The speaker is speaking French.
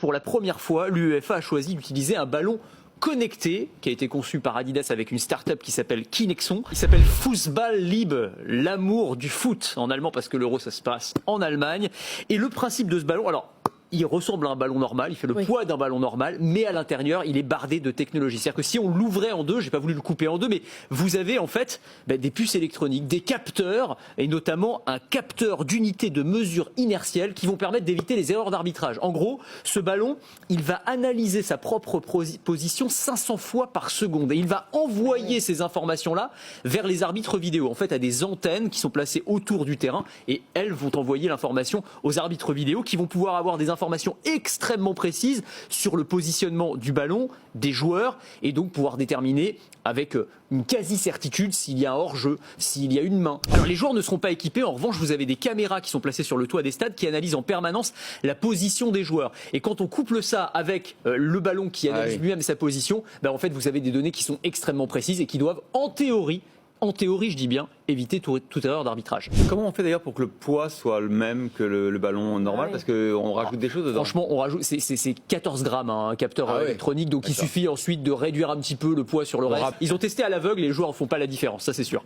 pour la première fois, l'UEFA a choisi d'utiliser un ballon connecté, qui a été conçu par Adidas avec une start-up qui s'appelle Kinexon. Il s'appelle Fußballliebe, l'amour du foot en allemand, parce que l'Euro ça se passe en Allemagne. Et le principe de ce ballon, alors il ressemble à un ballon normal, il fait le poids d'un ballon normal, mais à l'intérieur, il est bardé de technologie. C'est-à-dire que si on l'ouvrait en deux, j'ai pas voulu le couper en deux, mais vous avez en fait des puces électroniques, des capteurs, et notamment un capteur d'unité de mesure inertielle qui vont permettre d'éviter les erreurs d'arbitrage. En gros, ce ballon, il va analyser sa propre position 500 fois par seconde, et il va envoyer ces informations-là vers les arbitres vidéo, en fait à des antennes qui sont placées autour du terrain, et elles vont envoyer l'information aux arbitres vidéo qui vont pouvoir avoir des informations extrêmement précises sur le positionnement du ballon, des joueurs, et donc pouvoir déterminer avec une quasi-certitude s'il y a un hors-jeu, s'il y a une main. Alors les joueurs ne seront pas équipés, en revanche vous avez des caméras qui sont placées sur le toit des stades qui analysent en permanence la position des joueurs. Et quand on couple ça avec le ballon qui analyse lui-même sa position, en fait vous avez des données qui sont extrêmement précises et qui doivent en théorie je dis bien, éviter toute erreur d'arbitrage. Comment on fait d'ailleurs pour que le poids soit le même que le ballon normal? Parce qu'on rajoute des choses dedans. Franchement, on rajoute, c'est 14 grammes, un capteur électronique, donc il suffit ensuite de réduire un petit peu le poids sur le reste. Ils ont testé à l'aveugle et les joueurs ne font pas la différence, ça c'est sûr.